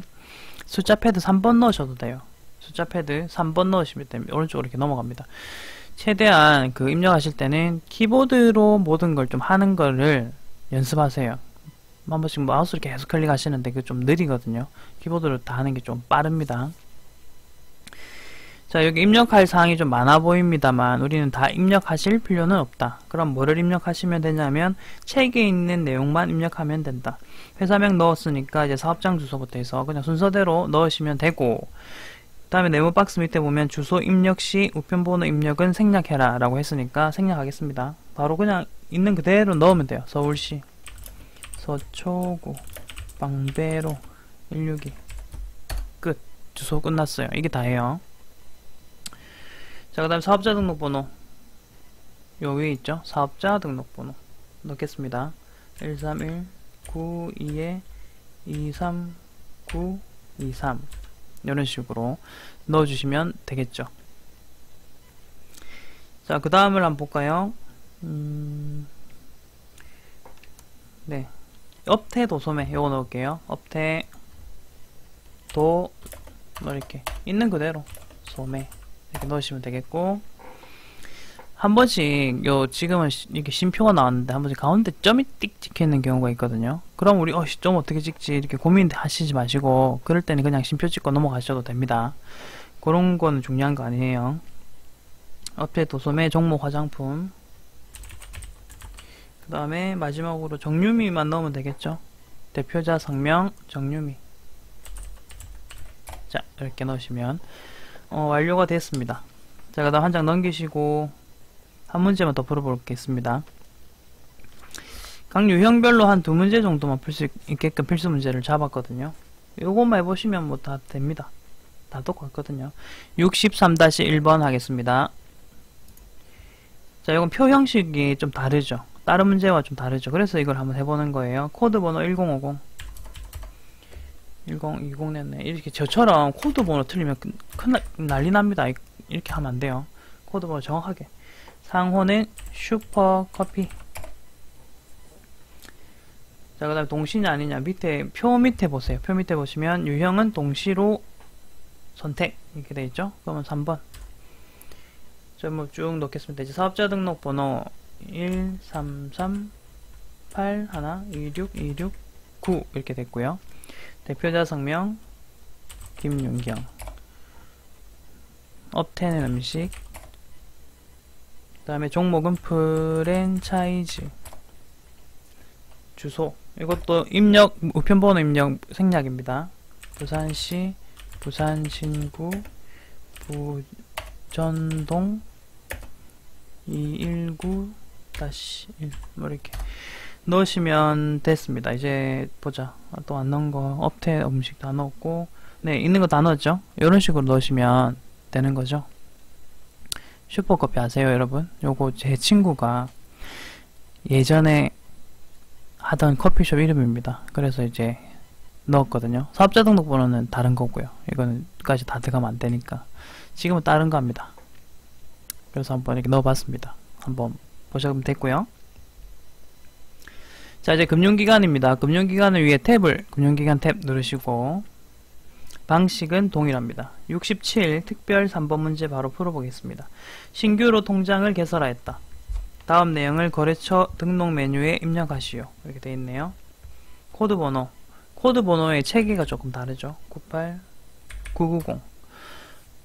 숫자 패드 3번 넣으셔도 돼요. 숫자 패드 3번 넣으시면 됩니다. 오른쪽으로 이렇게 넘어갑니다. 최대한 입력하실 때는 키보드로 모든 걸 좀 하는 거를 연습하세요. 한 번씩 마우스를 계속 클릭하시는데 그게 좀 느리거든요. 키보드로 다 하는 게 좀 빠릅니다. 자, 여기 입력할 사항이 좀 많아 보입니다만 우리는 다 입력하실 필요는 없다. 그럼 뭐를 입력하시면 되냐면 책에 있는 내용만 입력하면 된다. 회사명 넣었으니까 이제 사업장 주소부터 해서 그냥 순서대로 넣으시면 되고, 그 다음에 네모 박스 밑에 보면 주소 입력 시 우편번호 입력은 생략해라 라고 했으니까 생략하겠습니다. 바로 그냥 있는 그대로 넣으면 돼요. 서울시 서초구 방배로 162 끝. 주소 끝났어요. 이게 다예요. 자, 그 다음 사업자 등록번호 요 위에 있죠? 사업자 등록번호 넣겠습니다. 13192-23923 이런 식으로 넣어주시면 되겠죠. 자, 그 다음을 한번 볼까요? 네, 업태 도소매 요거 넣을게요. 업태 도 뭐 이렇게 있는 그대로 소매 이렇게 넣으시면 되겠고, 한 번씩 지금은 이렇게 심표가 나왔는데 한 번씩 가운데 점이 띡 찍혀있는 경우가 있거든요. 그럼 우리 점 어떻게 찍지 이렇게 고민하시지 마시고 그럴 때는 그냥 심표 찍고 넘어가셔도 됩니다. 그런 거는 중요한 거 아니에요. 업체 도소매 종목 화장품, 그 다음에 마지막으로 정유미만 넣으면 되겠죠. 대표자 성명 정유미. 자, 이렇게 넣으시면 완료가 됐습니다. 자, 그 다음 한 장 넘기시고 한 문제만 더 풀어보겠습니다. 각 유형별로 한 2문제 정도만 풀 수 있게끔 필수 문제를 잡았거든요. 요것만 해보시면 뭐 다 됩니다. 다 똑같거든요. 63-1번 하겠습니다. 자, 이건 표 형식이 좀 다르죠. 다른 문제와 좀 다르죠. 그래서 이걸 한번 해보는 거예요. 코드 번호 1050 1020 냈네. 이렇게 저처럼 코드 번호 틀리면 큰 난리 납니다. 이렇게 하면 안 돼요. 코드 번호 정확하게. 상호는 슈퍼커피. 자, 그 다음에 동시냐 아니냐 밑에 표 밑에 보세요. 표 밑에 보시면 유형은 동시로 선택 이렇게 돼 있죠. 그러면 3번 뭐 쭉 넣겠습니다. 이제 사업자 등록번호 133812626 이렇게 됐고요. 대표자 성명 김윤경, 업태는 음식, 그 다음에 종목은 프랜차이즈, 주소 이것도 입력 우편번호 입력 생략입니다. 부산시 부산신구 부전동 219-1 뭐 이렇게 넣으시면 됐습니다. 이제 보자. 또 안 넣은 거 업태 음식 다 넣었고, 네, 있는 거 다 넣었죠. 이런 식으로 넣으시면 되는 거죠. 슈퍼커피 아세요, 여러분? 요거 제 친구가 예전에 하던 커피숍 이름입니다. 그래서 이제 넣었거든요. 사업자 등록번호는 다른 거고요. 이거는까지 다 들어가면 안 되니까 지금은 다른 거 합니다. 그래서 한번 이렇게 넣어봤습니다. 한번 보시면 됐고요. 자, 이제 금융기관입니다. 금융기관을 위해 탭을 금융기관 탭 누르시고 방식은 동일합니다. 67 특별 3번 문제 바로 풀어보겠습니다. 신규로 통장을 개설하였다. 다음 내용을 거래처 등록 메뉴에 입력하시오. 이렇게 되어 있네요. 코드 번호. 코드 번호의 체계가 조금 다르죠. 98990.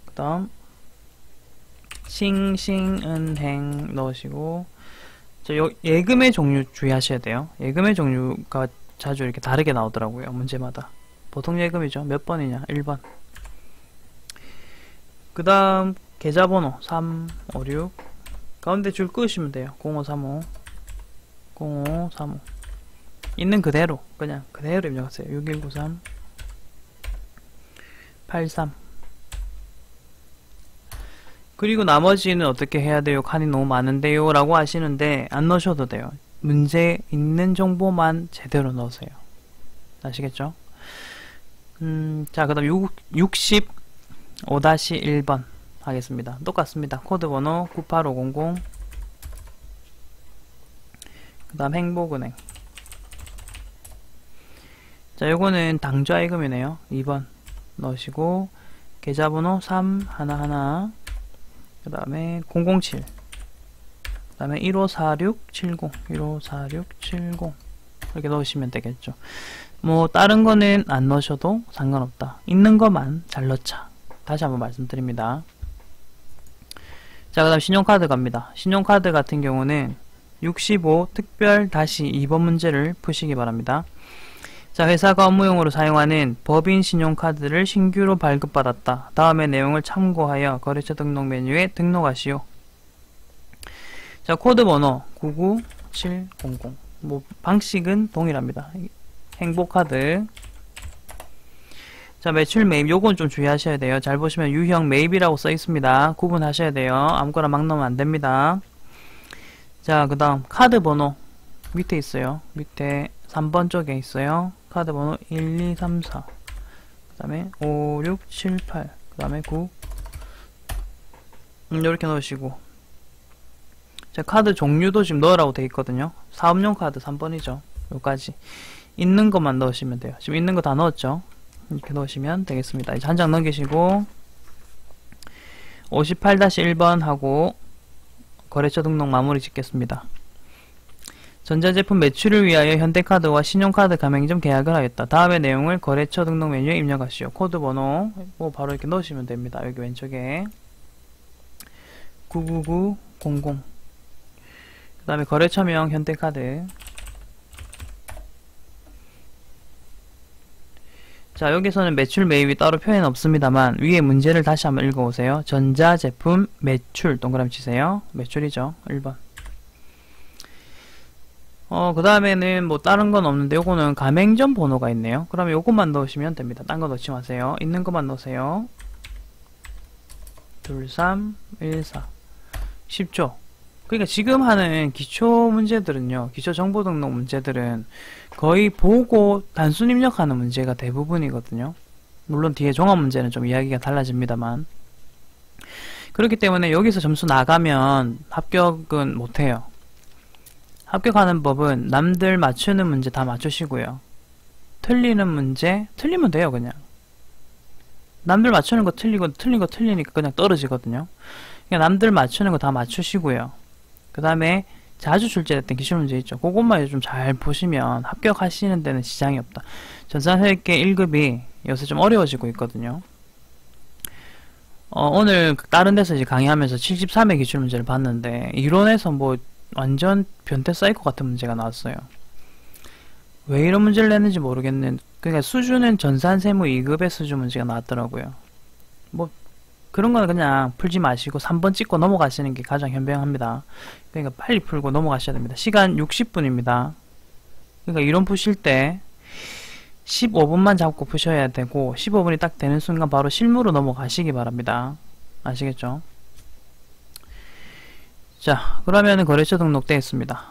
그 다음 싱싱은행 넣으시고, 자, 예금의 종류 주의하셔야 돼요. 예금의 종류가 자주 이렇게 다르게 나오더라고요. 문제마다. 보통 예금이죠. 몇 번이냐? 1번. 그 다음 계좌번호 356 가운데 줄 끄시면 돼요. 0535 0535 있는 그대로 그냥 그대로 입력하세요. 6193 83. 그리고 나머지는 어떻게 해야 돼요? 칸이 너무 많은데요? 라고 하시는데 안 넣으셔도 돼요. 문제 있는 정보만 제대로 넣으세요. 아시겠죠? 자, 그 다음 65-1번 하겠습니다. 똑같습니다. 코드 번호 98500. 그 다음 행복은행. 자, 요거는 당좌예금이네요. 2번 넣으시고, 계좌번호 311. 그 다음에 007. 그 다음에 154670. 154670. 이렇게 넣으시면 되겠죠. 뭐 다른 거는 안 넣으셔도 상관없다. 있는 것만 잘 넣자. 다시 한번 말씀드립니다. 자, 그 다음 신용카드 갑니다. 신용카드 같은 경우는 65 특별 다시 2번 문제를 푸시기 바랍니다. 자, 회사가 업무용으로 사용하는 법인 신용카드를 신규로 발급받았다. 다음의 내용을 참고하여 거래처 등록 메뉴에 등록하시오. 자, 코드 번호 99700. 뭐 방식은 동일합니다. 행복카드. 자, 매출 매입 요건 좀 주의하셔야 돼요. 잘 보시면 유형 매입이라고 써 있습니다. 구분하셔야 돼요. 아무거나 막 넣으면 안 됩니다. 자, 그 다음 카드 번호 밑에 있어요. 밑에 3번 쪽에 있어요. 카드 번호 1, 2, 3, 4. 그 다음에 5, 6, 7, 8. 그 다음에 9. 이렇게 넣으시고. 자, 카드 종류도 지금 넣으라고 되어 있거든요. 사업용 카드 3번이죠. 여기까지. 있는 것만 넣으시면 돼요. 지금 있는 거 다 넣었죠. 이렇게 넣으시면 되겠습니다. 이제 한 장 넘기시고 58-1번 하고 거래처 등록 마무리 짓겠습니다. 전자제품 매출을 위하여 현대카드와 신용카드 가맹점 계약을 하였다. 다음의 내용을 거래처 등록 메뉴에 입력하시오. 코드 번호 뭐 바로 이렇게 넣으시면 됩니다. 여기 왼쪽에 99900. 그 다음에 거래처명 현대카드. 자, 여기서는 매출 매입이 따로 표현 없습니다만 위에 문제를 다시 한번 읽어보세요. 전자제품 매출 동그라미 치세요. 매출이죠. 1번. 그 다음에는 뭐 다른 건 없는데 요거는 가맹점 번호가 있네요. 그러면 요것만 넣으시면 됩니다. 딴 거 넣지 마세요. 있는 것만 넣으세요. 2314. 쉽죠? 그러니까 지금 하는 기초 문제들은요, 기초 정보 등록 문제들은 거의 보고 단순 입력하는 문제가 대부분이거든요. 물론 뒤에 종합 문제는 좀 이야기가 달라집니다만. 그렇기 때문에 여기서 점수 나가면 합격은 못해요. 합격하는 법은 남들 맞추는 문제 다 맞추시고요. 틀리는 문제, 틀리면 돼요, 그냥. 남들 맞추는 거 틀리고, 틀린 거 틀리니까 그냥 떨어지거든요. 그냥 남들 맞추는 거 다 맞추시고요. 그 다음에 자주 출제됐던 기출 문제 있죠. 그것만 좀 잘 보시면 합격하시는 데는 지장이 없다. 전산회계 1급이 요새 좀 어려워지고 있거든요. 오늘 다른 데서 이제 강의하면서 73회 기출 문제를 봤는데 이론에서 뭐 완전 변태 사이코 같은 문제가 나왔어요. 왜 이런 문제를 냈는지 모르겠는. 그러니까 수준은 전산세무 2급의 수준 문제가 나왔더라고요. 뭐 그런 거는 그냥 풀지 마시고 3번 찍고 넘어가시는 게 가장 현명합니다. 그러니까 빨리 풀고 넘어가셔야 됩니다. 시간 60분입니다. 그러니까 이론 푸실 때 15분만 잡고 푸셔야 되고 15분이 딱 되는 순간 바로 실무로 넘어가시기 바랍니다. 아시겠죠? 자, 그러면은 거래처 등록 되어 있습니다.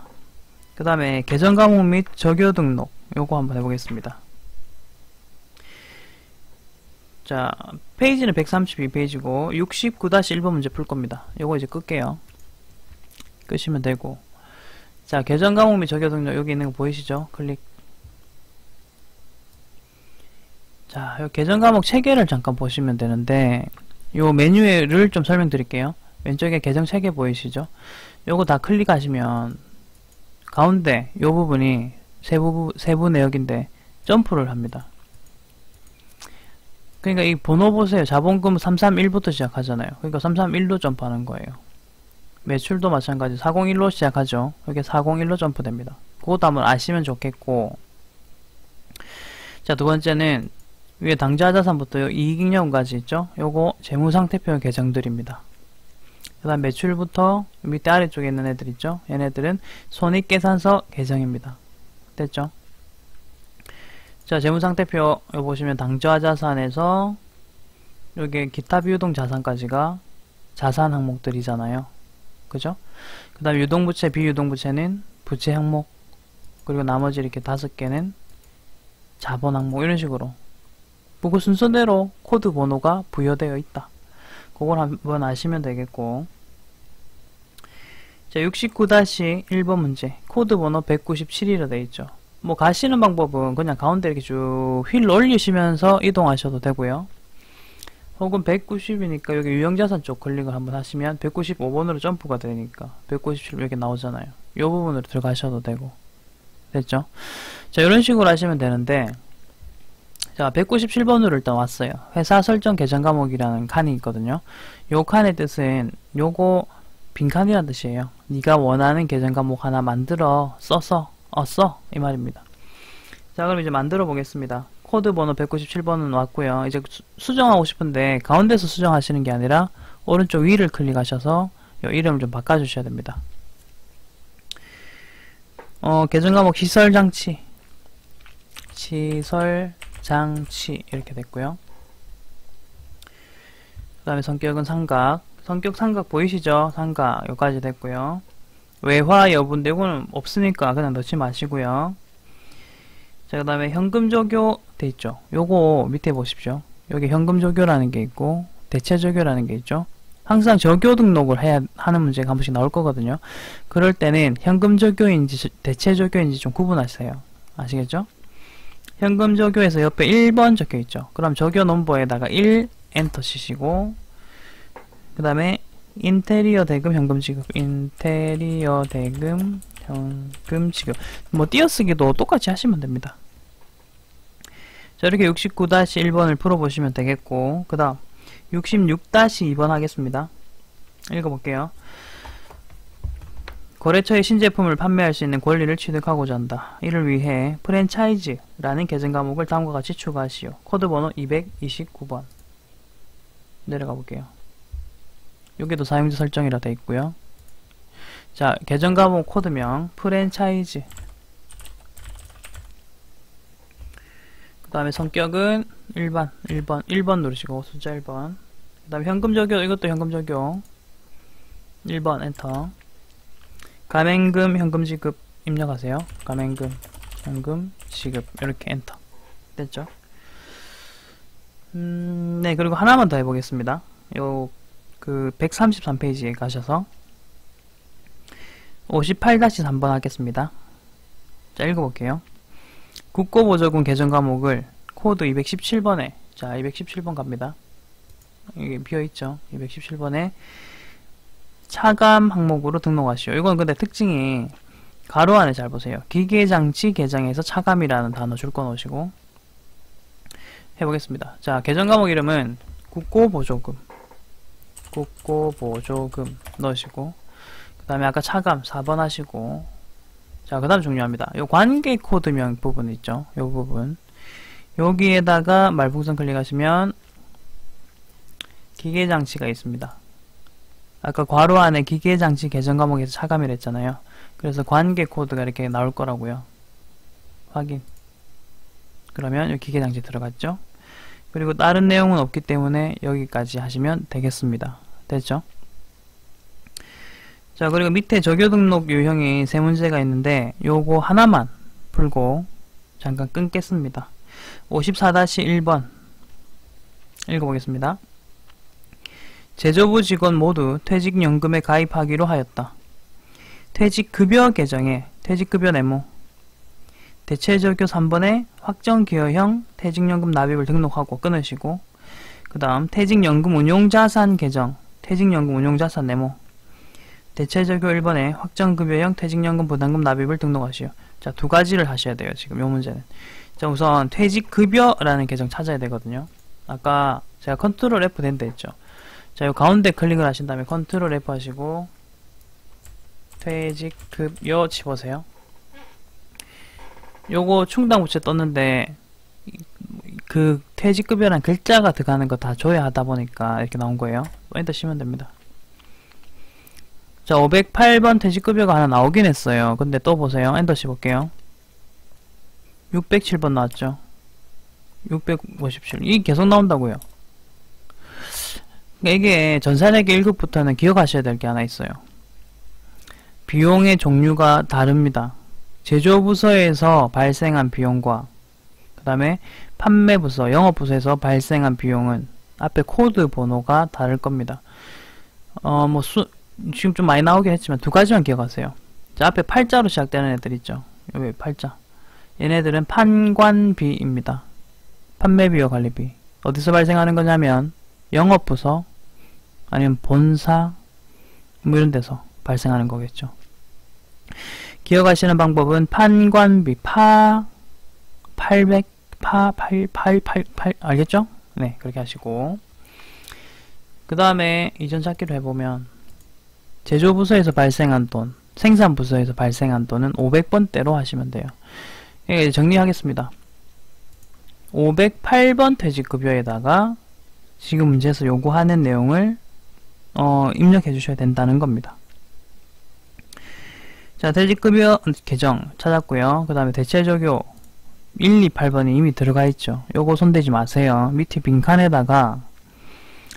그 다음에 계정 과목 및 적요 등록 요거 한번 해보겠습니다. 자, 페이지는 132페이지고 69-1번 문제 풀 겁니다. 요거 이제 끌게요. 끄시면 되고. 자, 계정 과목 및 적요 등록 여기 있는 거 보이시죠? 클릭. 자, 요 계정 과목 체계를 잠깐 보시면 되는데 요 메뉴를 좀 설명드릴게요. 왼쪽에 계정 체계 보이시죠? 요거 다 클릭하시면 가운데 요 부분이 세부 내역인데 점프를 합니다. 그러니까 이 번호 보세요. 자본금 331부터 시작하잖아요. 그러니까 331로 점프하는 거예요. 매출도 마찬가지 401로 시작하죠. 여기 401로 점프됩니다. 그것도 한번 아시면 좋겠고. 자, 두 번째는 위에 당좌자산부터 이익잉여금까지 있죠. 요거 재무상태표 계정들입니다. 그 다음 매출부터 밑에 아래쪽에 있는 애들 있죠. 얘네들은 손익계산서 계정입니다. 됐죠? 자, 재무상태표 요 보시면 당좌자산에서 여기 기타 비유동 자산까지가 자산 항목들이잖아요. 그죠? 그 다음 유동부채, 비유동부채는 부채 항목, 그리고 나머지 이렇게 5개는 자본 항목, 이런 식으로 그 순서대로 코드 번호가 부여되어 있다. 그걸 한번 아시면 되겠고. 자, 69-1번 문제 코드 번호 197이라 되어 있죠. 뭐 가시는 방법은 그냥 가운데 이렇게 쭉 휠 올리시면서 이동하셔도 되고요. 혹은 190이니까 여기 유형자산 쪽 클릭을 한번 하시면 195번으로 점프가 되니까 197 이렇게 나오잖아요. 이 부분으로 들어가셔도 되고. 됐죠? 자, 이런 식으로 하시면 되는데, 자, 197번으로 일단 왔어요. 회사 설정 계정 과목이라는 칸이 있거든요. 요 칸의 뜻은 요거 빈칸이란 뜻이에요. 네가 원하는 계정 과목 하나 만들어 써서 써 이 말입니다. 자, 그럼 이제 만들어 보겠습니다. 코드 번호 197번은 왔고요. 이제 수정하고 싶은데 가운데서 수정하시는 게 아니라 오른쪽 위를 클릭하셔서 요 이름을 좀 바꿔주셔야 됩니다. 계정 과목 시설장치 이렇게 됐고요. 그 다음에 성격은 삼각, 성격 삼각 보이시죠? 삼각 여기까지 됐고요. 외화 여부인데 이거는 없으니까 그냥 넣지 마시고요. 자, 그 다음에 현금 적용 돼 있죠? 요거 밑에 보십시오. 여기 현금 적용라는 게 있고 대체 적용라는 게 있죠? 항상 적용 등록을 해야 하는 문제가 한 번씩 나올 거거든요. 그럴 때는 현금 적용인지 대체 적용인지 좀 구분하세요. 아시겠죠? 현금 적용에서 옆에 1번 적혀 있죠. 그럼 적용 넘버에다가 1 엔터 치시고, 그 다음에 인테리어 대금 현금 지급, 인테리어 대금 현금 지급, 뭐 띄어쓰기도 똑같이 하시면 됩니다. 자, 이렇게 69-1번을 풀어보시면 되겠고, 그 다음 66-2번 하겠습니다. 읽어볼게요. 거래처의 신제품을 판매할 수 있는 권리를 취득하고자 한다. 이를 위해 프랜차이즈라는 계정 과목을 다음과 같이 추가하시오. 코드 번호 229번. 내려가 볼게요. 여기도 사용자 설정이라 되어 있고요. 자, 계정 과목 코드명 프랜차이즈. 그 다음에 성격은 1번 누르시고 숫자 1번. 그 다음에 현금 적용, 이것도 현금 적용 1번 엔터. 가맹금 현금 지급 입력하세요. 가맹금 현금 지급 이렇게 엔터. 됐죠? 네, 그리고 하나만 더 해보겠습니다. 그 133페이지에 가셔서 58-3번 하겠습니다. 자, 읽어볼게요. 국고보조금 계정 과목을 코드 217번에, 자, 217번 갑니다. 이게 비어있죠? 217번에 차감 항목으로 등록하시오. 이건 근데 특징이 가로 안에 잘 보세요. 기계장치 계정에서 차감이라는 단어 줄 거 넣으시고 해보겠습니다. 자, 계정 과목 이름은 국고보조금 넣으시고, 그 다음에 아까 차감 4번 하시고, 자, 그 다음 중요합니다. 요 관계 코드명 부분 있죠? 요 부분. 여기에다가 말풍선 클릭하시면 기계장치가 있습니다. 아까 괄호 안에 기계장치 계정 과목에서 차감이라 했잖아요. 그래서 관계 코드가 이렇게 나올 거라고요. 확인. 그러면 여기 기계장치 들어갔죠? 그리고 다른 내용은 없기 때문에 여기까지 하시면 되겠습니다. 됐죠? 자, 그리고 밑에 적용 등록 유형이 세 문제가 있는데 요거 하나만 풀고 잠깐 끊겠습니다. 54-1번 읽어보겠습니다. 제조부 직원 모두 퇴직연금에 가입하기로 하였다. 퇴직급여 계정에 퇴직급여 네모 대체적용 3번에 확정기여형 퇴직연금 납입을 등록하고 끊으시고, 그 다음 퇴직연금 운용자산 계정 퇴직연금 운용자산 네모 대체적용 1번에 확정급여형 퇴직연금 부담금 납입을 등록하시오. 자, 두 가지를 하셔야 돼요. 지금 요 문제는. 자, 우선 퇴직급여라는 계정 찾아야 되거든요. 아까 제가 컨트롤 F 된다 했죠. 자, 요 가운데 클릭을 하신 다음에 컨트롤 F 하시고 퇴직급여 집으세요. 요거 충당부채 떴는데 그 퇴직급여란 글자가 들어가는 거 다 줘야 하다 보니까 이렇게 나온 거예요. 엔터 치면 됩니다. 자, 508번 퇴직급여가 하나 나오긴 했어요. 근데 또 보세요. 엔터 쳐볼게요. 607번 나왔죠. 657. 이게 계속 나온다고요. 이게 전산회계 1급부터는 기억하셔야 될 게 하나 있어요. 비용의 종류가 다릅니다. 제조부서에서 발생한 비용과 그 다음에 판매부서, 영업부서에서 발생한 비용은 앞에 코드 번호가 다를 겁니다. 지금 좀 많이 나오긴 했지만 두 가지만 기억하세요. 자, 앞에 팔자로 시작되는 애들 있죠. 여기 팔자. 얘네들은 판관비입니다. 판매비와 관리비. 어디서 발생하는 거냐면 영업부서 아니면 본사 뭐 이런 데서 발생하는 거겠죠. 기억하시는 방법은 판관비 800 알겠죠? 네, 그렇게 하시고 그 다음에 이전 찾기로 해보면 제조부서에서 발생한 돈, 생산부서에서 발생한 돈은 500번대로 하시면 돼요. 예, 정리하겠습니다. 508번 퇴직급여에다가 지금 문제에서 요구하는 내용을 입력해 주셔야 된다는 겁니다. 자, 퇴직급여 계정 찾았고요. 그 다음에 대체적요 128번이 이미 들어가 있죠. 요거 손대지 마세요. 밑에 빈칸에다가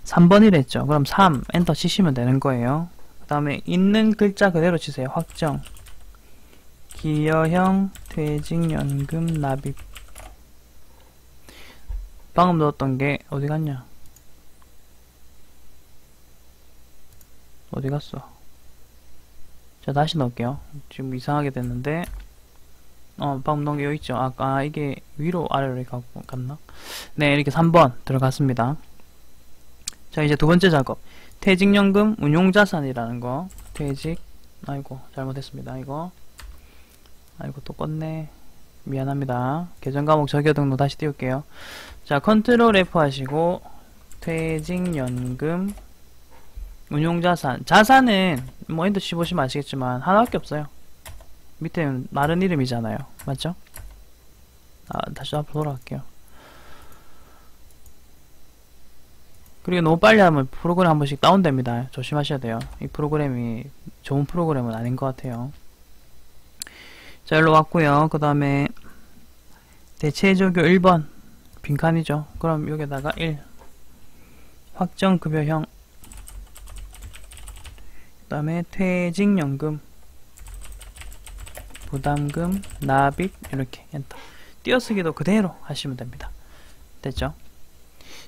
3번이랬죠. 그럼 3 엔터 치시면 되는 거예요. 그 다음에 있는 글자 그대로 치세요. 확정 기여형 퇴직연금 납입. 방금 넣었던 게 어디 갔냐? 어디 갔어? 자, 다시 넣을게요. 지금 이상하게 됐는데 방금 넣은 게 여기 있죠. 아까 이게 위로 아래로 갔나? 네, 이렇게 3번 들어갔습니다. 자, 이제 두 번째 작업. 퇴직연금 운용자산이라는 거. 아이고, 잘못했습니다. 이거. 아이고, 또 껐네. 미안합니다. 계정과목 적용등록 다시 띄울게요. 자, 컨트롤 F 하시고, 퇴직연금 운용자산. 자산은, 엔터 치보시면 아시겠지만, 하나밖에 없어요. 밑에는 다른 이름이잖아요. 맞죠? 다시 앞으로 돌아갈게요. 그리고 너무 빨리 하면 프로그램 한 번씩 다운됩니다. 조심하셔야 돼요. 이 프로그램이 좋은 프로그램은 아닌 것 같아요. 자, 일로 왔고요. 그 다음에 대체적요 1번 빈칸이죠. 그럼 여기다가 1 확정급여형 그 다음에 퇴직연금 부담금 납입 이렇게 엔터. 띄어쓰기도 그대로 하시면 됩니다. 됐죠?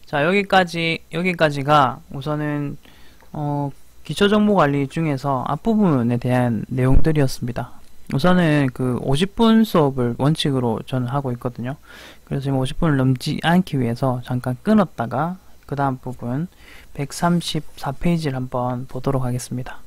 자, 여기까지가 우선은 기초정보관리 중에서 앞부분에 대한 내용들이었습니다. 우선은 그 50분 수업을 원칙으로 저는 하고 있거든요. 그래서 지금 50분을 넘지 않기 위해서 잠깐 끊었다가 그 다음 부분 134페이지를 한번 보도록 하겠습니다.